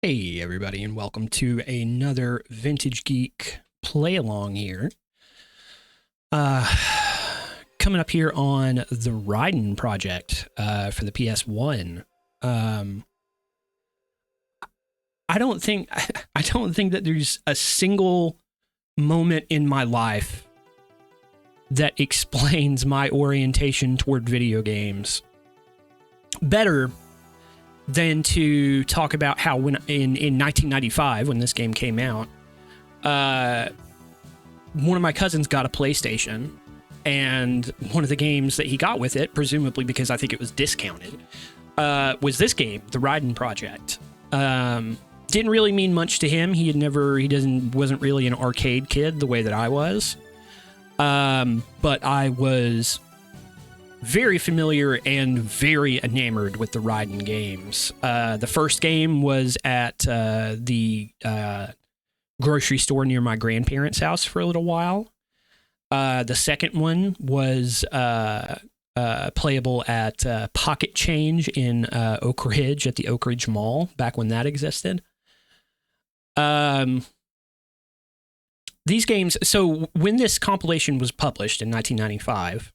Hey everybody, and welcome to another Vintage Geek Playalong here. Coming up here on the Raiden project for the PS1. I don't think that there's a single moment in my life that explains my orientation toward video games better than to talk about how when in 1995, when this game came out, one of my cousins got a PlayStation, and one of the games that he got with it, presumably because I think it was discounted, was this game, the Raiden Project. Didn't really mean much to him. Wasn't really an arcade kid the way that I was. But I was very familiar and very enamored with the Raiden games. The first game was at the grocery store near my grandparents' house for a little while. The second one was playable at Pocket Change in Oak Ridge at the Oak Ridge Mall back when that existed. These games, so when this compilation was published in 1995,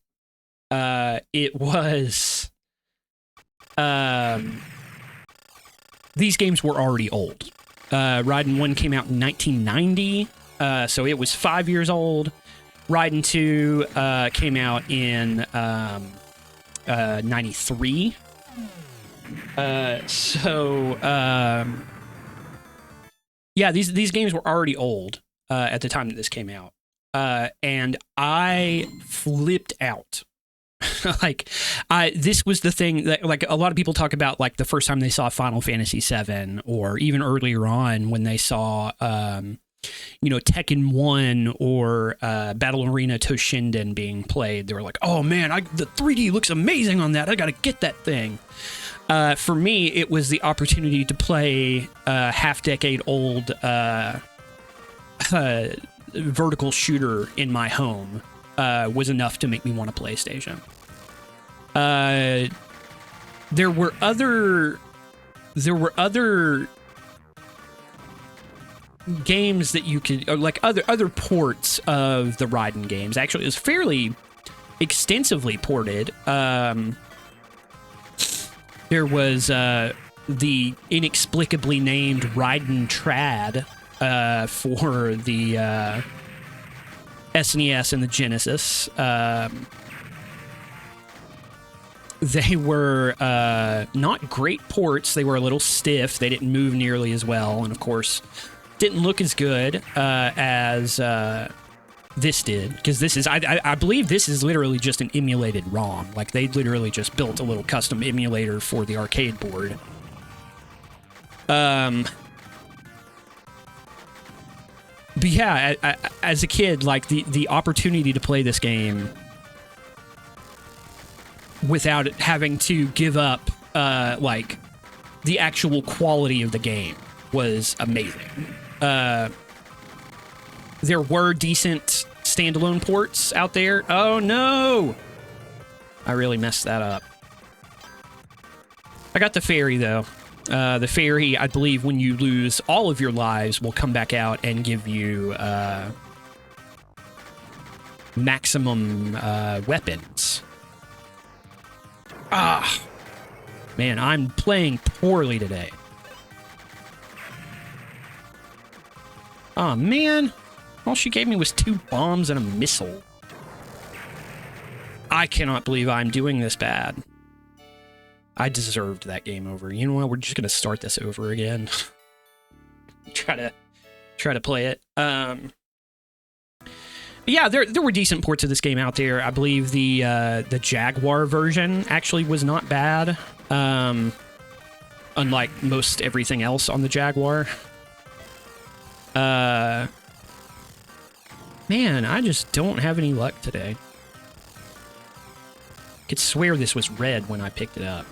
it was, these games were already old. Raiden 1 came out in 1990, so it was 5 years old. Raiden 2 came out in 93. Yeah, these games were already old at the time that this came out. And I flipped out. This was the thing that, like, a lot of people talk about, like, the first time they saw Final Fantasy VII, or even earlier on when they saw, Tekken 1 or Battle Arena Toshinden being played. They were like, oh man, the 3D looks amazing on that. I gotta get that thing. For me, it was the opportunity to play half-decade-old vertical shooter in my home was enough to make me want a PlayStation. There were other games that you could, or like other ports of the Raiden games. Actually, it was fairly extensively ported. There was the inexplicably named Raiden Trad for the SNES and the Genesis. They were not great ports. They were a little stiff. They didn't move nearly as well, and of course, didn't look as good as this did. Because this is, I believe, this is literally just an emulated ROM. Like, they literally just built a little custom emulator for the arcade board. But yeah, as a kid, like, the opportunity to play this game without having to give up, like, the actual quality of the game was amazing. There were decent standalone ports out there. Oh, no! I really messed that up. I got the fairy, though. The fairy, I believe, when you lose all of your lives, will come back out and give you maximum weapons. Ah, man, I'm playing poorly today. Oh, man. All she gave me was 2 bombs and a missile. I cannot believe I'm doing this bad. I deserved that game over. You know what? We're just going to start this over again. try to play it. But yeah, there were decent ports of this game out there. I believe the Jaguar version actually was not bad. Unlike most everything else on the Jaguar. Man, I just don't have any luck today. I could swear this was red when I picked it up.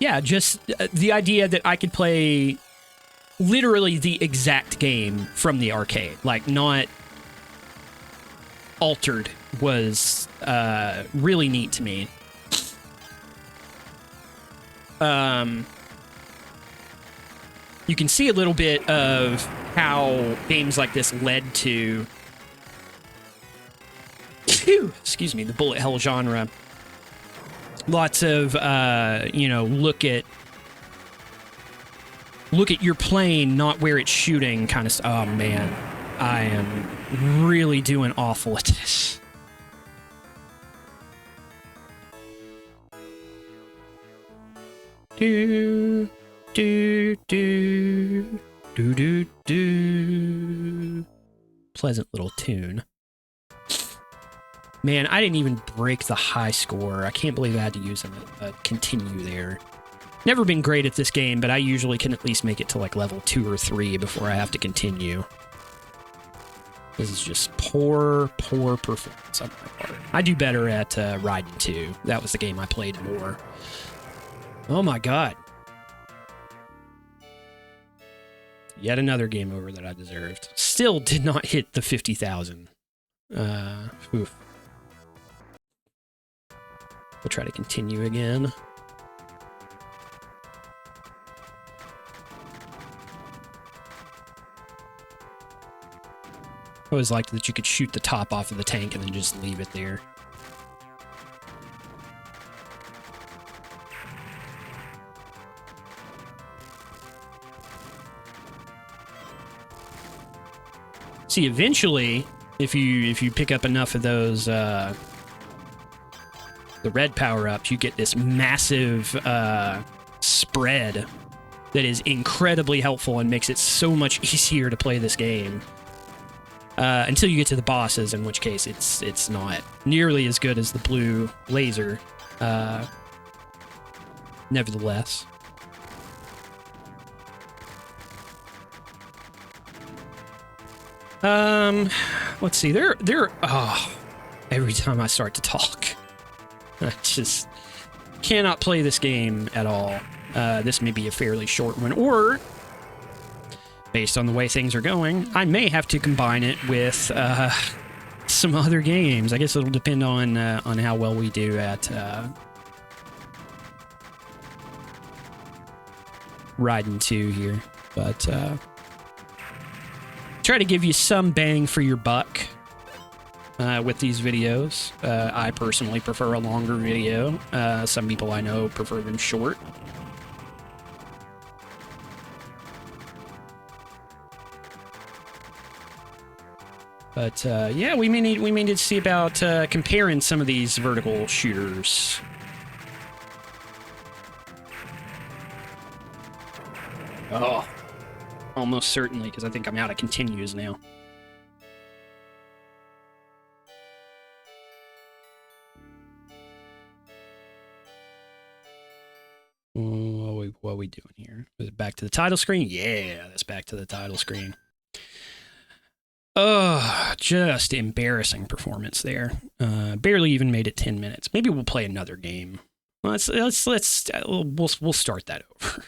Yeah, just the idea that I could play literally the exact game from the arcade. Like, not altered was really neat to me. You can see a little bit of how games like this led to, excuse me, the bullet hell genre. Lots of, you know, look at your plane, not where it's shooting kind of stuff. Oh, man. I am really doing awful at this. Do, do, do, do, do, do. Pleasant little tune. Man, I didn't even break the high score. I can't believe I had to use a continue there. Never been great at this game, but I usually can at least make it to like level 2 or 3 before I have to continue. This is just poor performance on my part. I do better at Raiden 2. That was the game I played more. Oh my god. Yet another game over that I deserved. Still did not hit the 50,000. Oof. We'll try to continue again. I always liked that you could shoot the top off of the tank and then just leave it there. See, eventually, if you pick up enough of those the red power-ups, you get this massive spread that is incredibly helpful and makes it so much easier to play this game. Until you get to the bosses, in which case it's not nearly as good as the blue laser. Nevertheless. Let's see. Every time I start to talk, I just cannot play this game at all. This may be a fairly short one, or based on the way things are going, I may have to combine it with some other games. I guess it'll depend on how well we do at Raiden 2 here. But try to give you some bang for your buck with these videos. I personally prefer a longer video. Some people I know prefer them short. But yeah, we may need to see about comparing some of these vertical shooters. Oh, almost certainly, because I think I'm out of continues now. What are we doing here? Is it back to the title screen? Yeah, that's back to the title screen. Just embarrassing performance there. Barely even made it 10 minutes. Maybe we'll play another game. We'll start that over.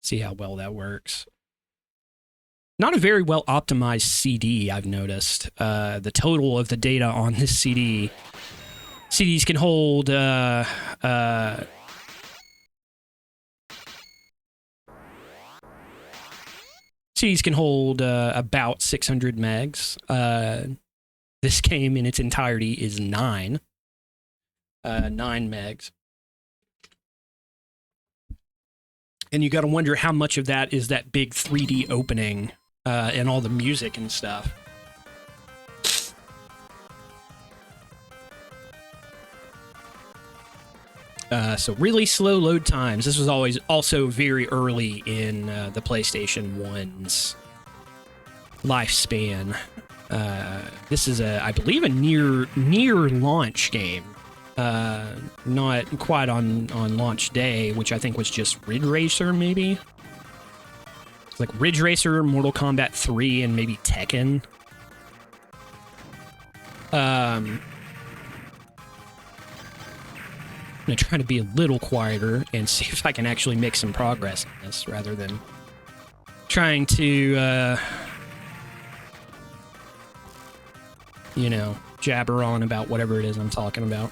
See how well that works. Not a very well optimized CD, I've noticed. The total of the data on this CD. CDs can hold CDs can hold about 600 megs. This game in its entirety is 9 megs. And you got to wonder how much of that is that big 3D opening and all the music and stuff. So really slow load times. This was always also very early in the PlayStation 1's lifespan. This is I believe a near launch game. Not quite on launch day, which I think was just Ridge Racer, maybe. It's like Ridge Racer, Mortal Kombat 3, and maybe Tekken. I'm going to try to be a little quieter and see if I can actually make some progress in this, rather than trying to you know, jabber on about whatever it is I'm talking about.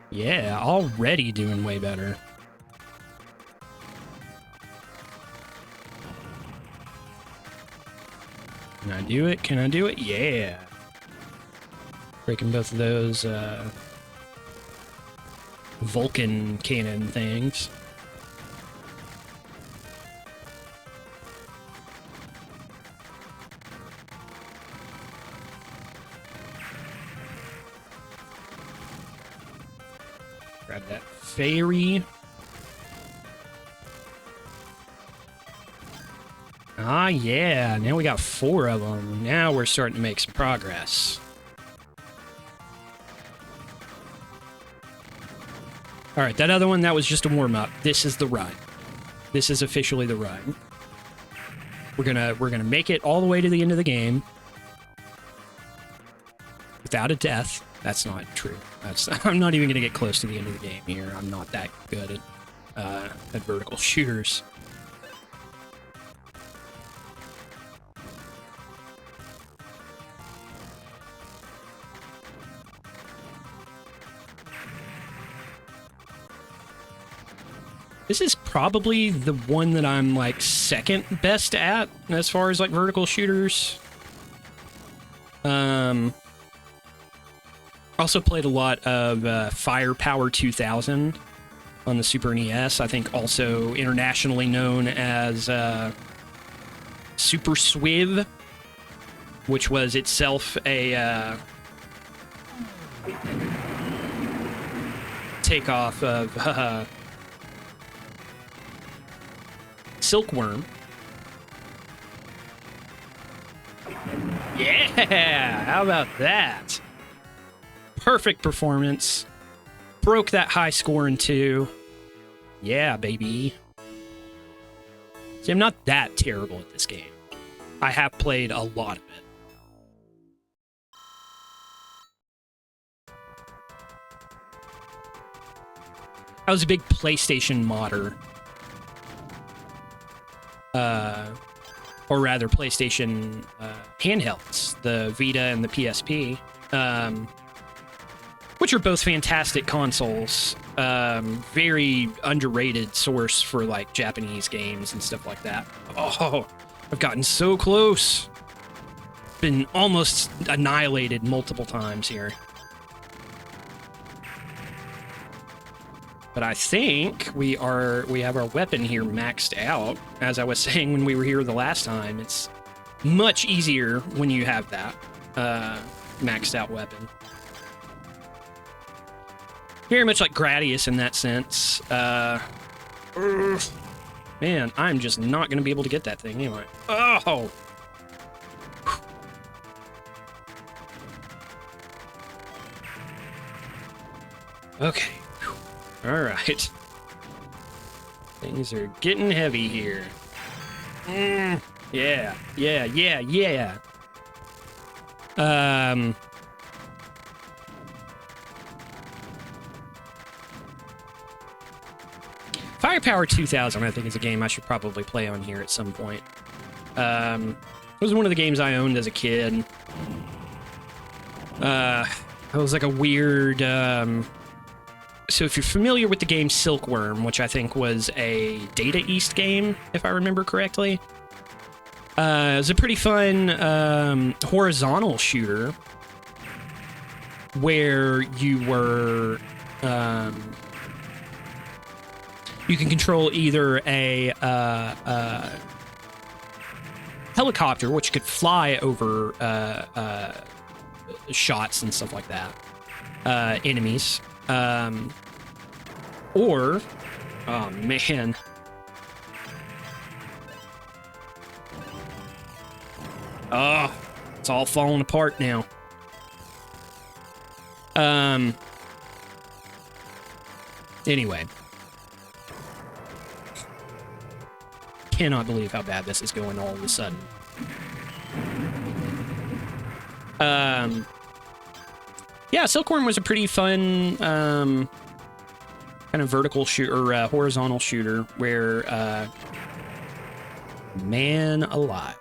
Yeah, already doing way better. Can I do it? Can I do it? Yeah. Breaking both of those Vulcan cannon things. Grab that fairy. Ah, yeah. Now we got 4 of them. Now we're starting to make some progress. All right, that other one, that was just a warm-up. This is the run. This is officially the run. We're gonna make it all the way to the end of the game without a death. That's not true. I'm not even gonna get close to the end of the game here. I'm not that good at vertical shooters. This is probably the one that I'm, like, second best at as far as, like, vertical shooters. Also played a lot of Firepower 2000 on the Super NES. I think also internationally known as Super Swiv, which was itself a takeoff of Silkworm. Yeah, how about that? Perfect performance. Broke that high score in 2. Yeah, baby. See, I'm not that terrible at this game. I have played a lot of it. I was a big PlayStation modder. Or rather, PlayStation handhelds, the Vita and the PSP, which are both fantastic consoles. Very underrated source for, like, Japanese games and stuff like that. Oh, I've gotten so close. Been almost annihilated multiple times here. But I think we have our weapon here maxed out. As I was saying when we were here the last time, it's much easier when you have that maxed out weapon. Very much like Gradius in that sense. Man, I'm just not going to be able to get that thing anyway. Oh! Okay. All right. Things are getting heavy here. Yeah, yeah, yeah, yeah. Firepower 2000, I think, is a game I should probably play on here at some point. It was one of the games I owned as a kid. It was like a weird... So if you're familiar with the game Silkworm, which I think was a Data East game, if I remember correctly, it was a pretty fun horizontal shooter where you were... you can control either a helicopter, which could fly over shots and stuff like that, enemies, or, oh man, oh, it's all falling apart now. Anyway. Cannot believe how bad this is going all of a sudden. Yeah, Silkworm was a pretty fun kind of vertical shooter, or horizontal shooter, where Man alive.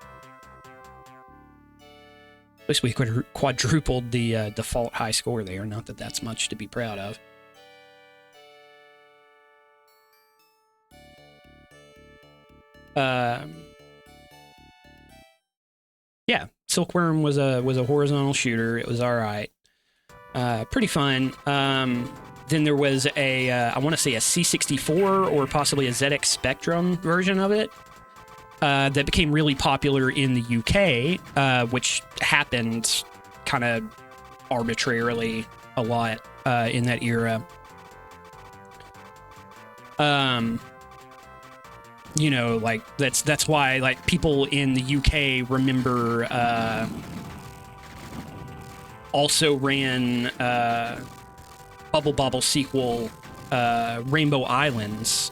At least we quadrupled the default high score there. Not that that's much to be proud of. Yeah, Silkworm was a horizontal shooter. It was all right. Pretty fun. Then there was a, I want to say a C64 or possibly a ZX Spectrum version of it that became really popular in the UK, which happened kind of arbitrarily a lot in that era. You know, like that's why like people in the UK remember also ran Bubble Bobble sequel Rainbow Islands.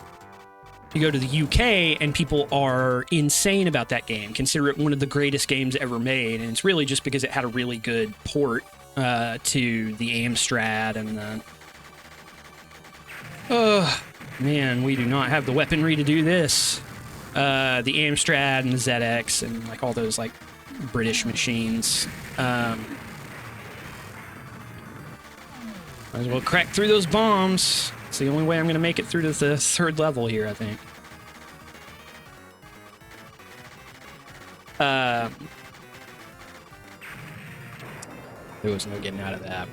You go to the UK and people are insane about that game, consider it one of the greatest games ever made, and it's really just because it had a really good port to the Amstrad and the man, we do not have the weaponry to do this. The Amstrad and the ZX and like all those like British machines. Might as well crack through those bombs. It's the only way I'm going to make it through to the third level here, I think. There was no getting out of that.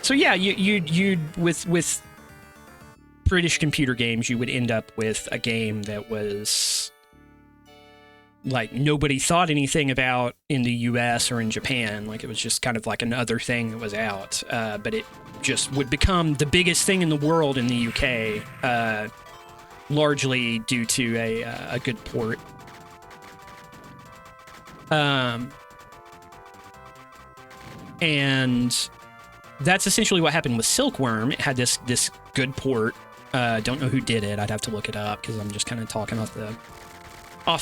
So yeah, you'd with British computer games, you would end up with a game that was like nobody thought anything about in the US or in Japan. Like it was just kind of like another thing that was out, but it just would become the biggest thing in the world in the UK, largely due to a good port. And that's essentially what happened with Silkworm. It had this good port. Don't know who did it. I'd have to look it up because I'm just kind of talking off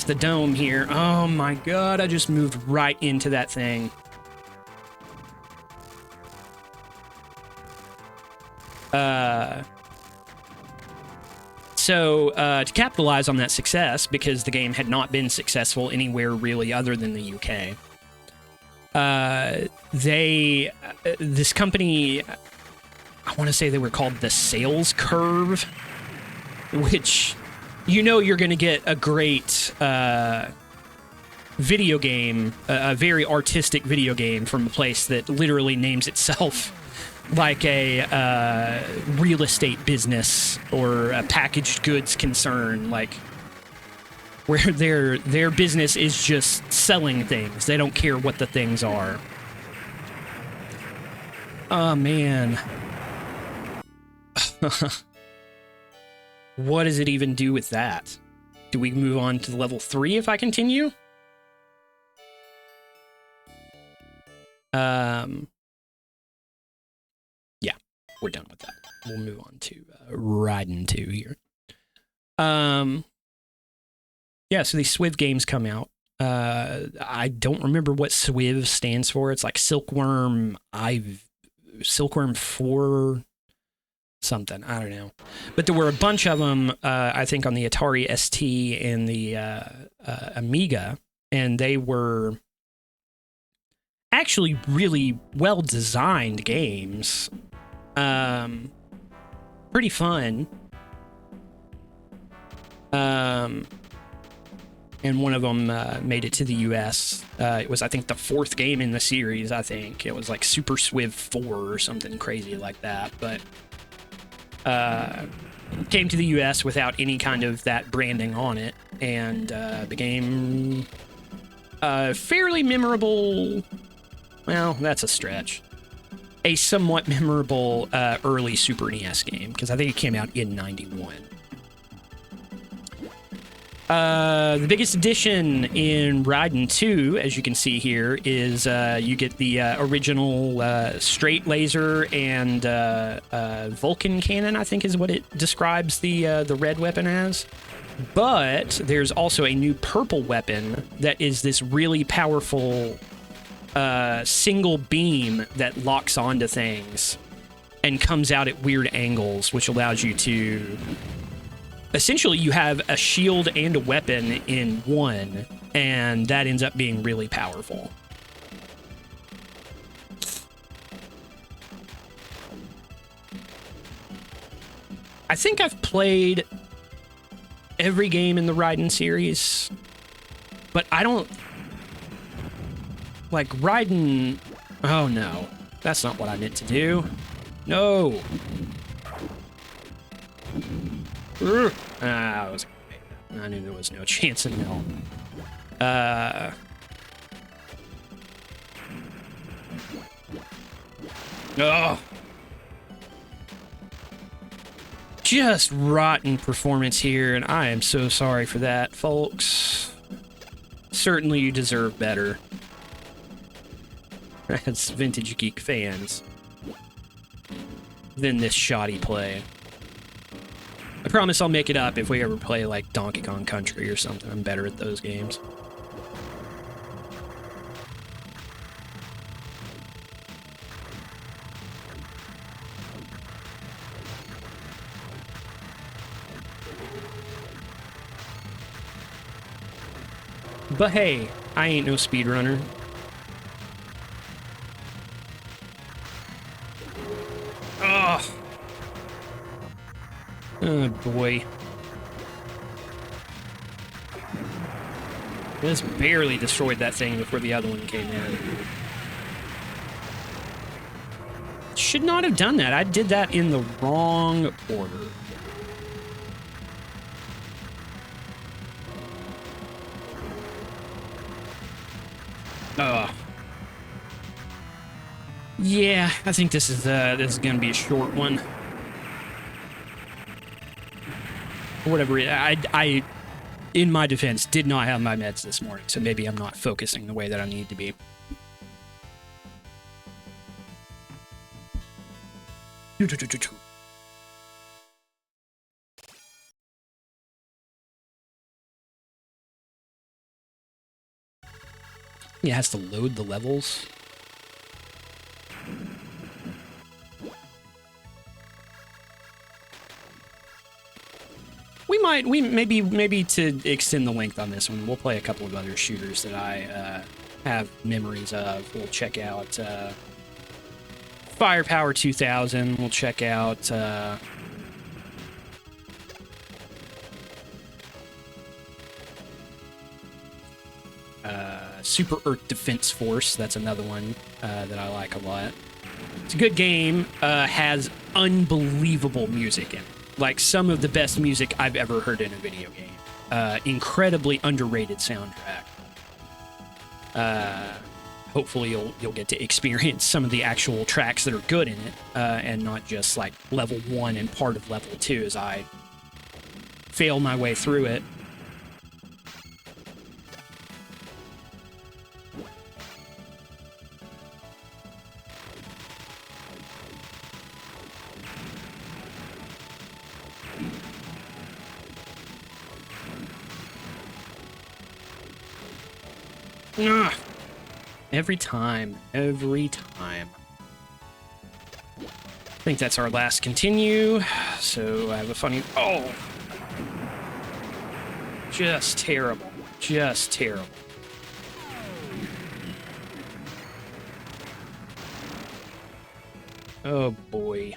the dome here. Oh my god, I just moved right into that thing. So to capitalize on that success, because the game had not been successful anywhere really other than the UK, this company, I want to say they were called the Sales Curve, which, you know, you're going to get a great video game, a very artistic video game from a place that literally names itself like a real estate business or a packaged goods concern, like where their business is just selling things. They don't care what the things are. Oh, man. What does it even do with that? Do we move on to level 3 if I continue? Yeah, we're done with that. We'll move on to Raiden 2 here. Yeah, so these SWIV games come out. I don't remember what SWIV stands for. It's like Silkworm 4 something. I don't know. But there were a bunch of them, I think, on the Atari ST and the Amiga, and they were actually really well-designed games. Pretty fun. And one of them made it to the US. It was, I think, the 4th game in the series, I think. It was like Super SWIV 4 or something crazy like that. But came to the US without any kind of that branding on it. And became fairly memorable. Well, that's a stretch. A somewhat memorable early Super NES game, because I think it came out in 91. The biggest addition in Raiden 2, as you can see here, is you get the original straight laser and Vulcan cannon, I think is what it describes the red weapon as. But there's also a new purple weapon that is this really powerful single beam that locks onto things and comes out at weird angles, which allows you to... Essentially, you have a shield and a weapon in one, and that ends up being really powerful. I think I've played every game in the Raiden series, but I don't... Like, Raiden... Oh, no. That's not what I meant to do. No! I knew there was no chance in hell. Oh! Just rotten performance here, and I am so sorry for that, folks. Certainly you deserve better. As Vintage Geek fans. Than this shoddy play. I promise I'll make it up if we ever play, like, Donkey Kong Country or something. I'm better at those games. But hey, I ain't no speedrunner. Ugh. Oh boy. Just barely destroyed that thing before the other one came in. Should not have done that. I did that in the wrong order. Yeah, I think this is gonna be a short one. For whatever reason, I, in my defense, did not have my meds this morning, so maybe I'm not focusing the way that I need to be. Yeah, it has to load the levels. Maybe to extend the length on this one, we'll play a couple of other shooters that I have memories of. We'll check out Firepower 2000. We'll check out Super Earth Defense Force. That's another one that I like a lot. It's a good game. Has unbelievable music in it. Like some of the best music I've ever heard in a video game. Incredibly underrated soundtrack. Hopefully you'll get to experience some of the actual tracks that are good in it, and not just like level 1 and part of level 2 as I fail my way through it. Ugh. Every time. I think that's our last continue. So I have a funny... Oh! Just terrible. Just terrible. Oh boy.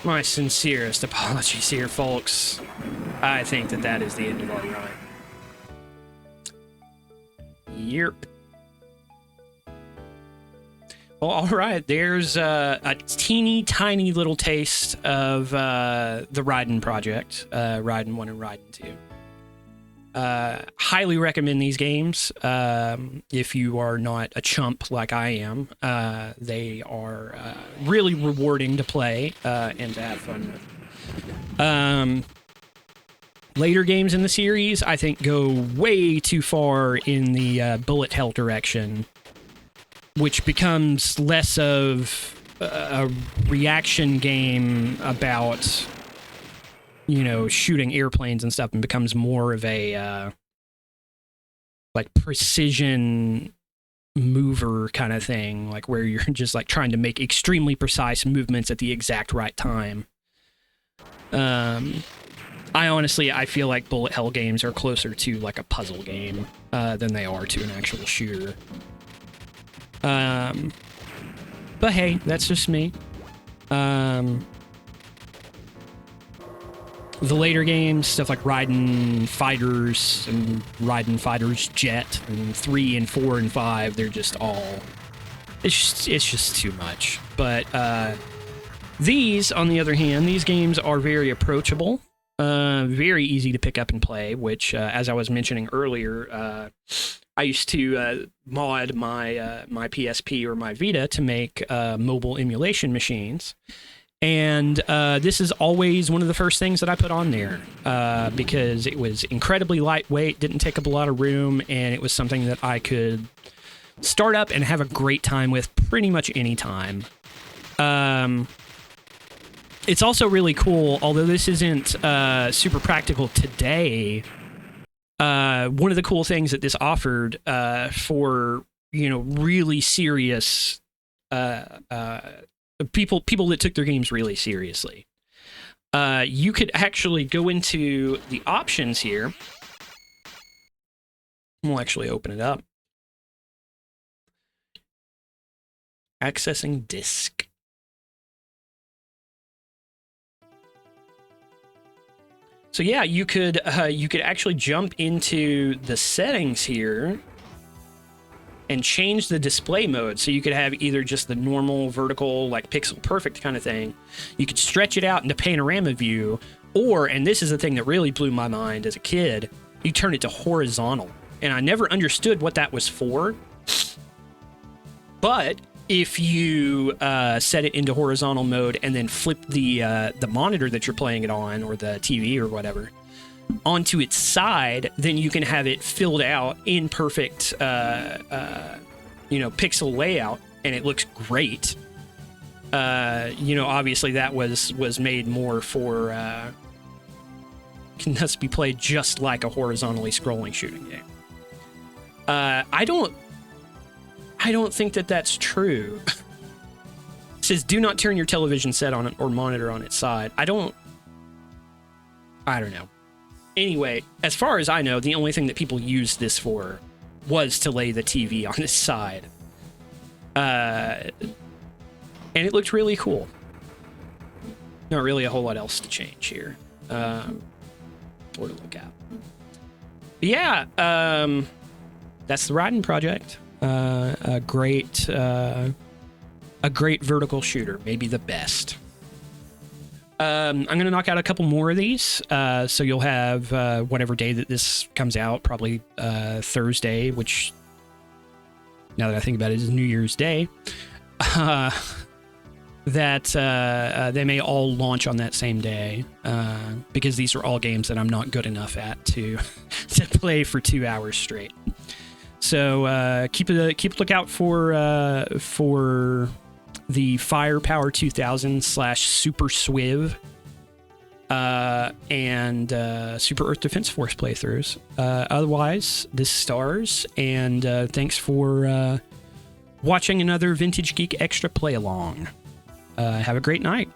My sincerest apologies here, folks. I think that is the end of our run. Yep. Well, all right. There's a teeny tiny little taste of the Raiden project, Raiden 1 and Raiden 2. Highly recommend these games. If you are not a chump like I am, they are really rewarding to play and to have fun with. Later games in the series, I think, go way too far in the bullet hell direction, which becomes less of a reaction game about, you know, shooting airplanes and stuff, and becomes more of a like precision mover kind of thing, like where you're just like trying to make extremely precise movements at the exact right time. I feel like bullet hell games are closer to like a puzzle game than they are to an actual shooter. But hey, that's just me. The later games, stuff like Raiden Fighters and Raiden Fighters Jet and 3 and 4 and 5, they're just all... It's just too much. But these, on the other hand, these games are very approachable, very easy to pick up and play, which, as I was mentioning earlier, I used to mod my PSP or my Vita to make mobile emulation machines. And this is always one of the first things that I put on there because it was incredibly lightweight, didn't take up a lot of room, and it was something that I could start up and have a great time with pretty much any time. It's also really cool, although this isn't super practical today. One of the cool things that this offered for, really serious people that took their games really seriously. You could actually go into the options here. We'll actually open it up. Accessing disk. So yeah, you could actually jump into the settings here and change the display mode. So you could have either just the normal vertical, like pixel perfect kind of thing. You could stretch it out into panorama view, or, and this is the thing that really blew my mind as a kid, you turn it to horizontal. And I never understood what that was for. But if you set it into horizontal mode and then flip the monitor that you're playing it on, or the TV or whatever, onto its side, then you can have it filled out in perfect, pixel layout, and it looks great. Obviously that was made more for, can thus be played just like a horizontally scrolling shooting game. I don't think that that's true. It says, do not turn your television set on or monitor on its side. I don't know. Anyway, as far as I know, the only thing that people used this for was to lay the TV on its side. And it looked really cool. Not really a whole lot else to change here. Or to look at. But yeah, that's the Raiden project. A great vertical shooter, maybe the best. I'm going to knock out a couple more of these, so you'll have whatever day that this comes out, probably Thursday, which, now that I think about it, is New Year's Day, that they may all launch on that same day, because these are all games that I'm not good enough at to play for 2 hours straight. So keep a lookout for the Firepower 2000 / Super Swiv and Super Earth Defense Force playthroughs. Otherwise, this stars, and thanks for watching another Vintage Geek Extra play along. Have a great night.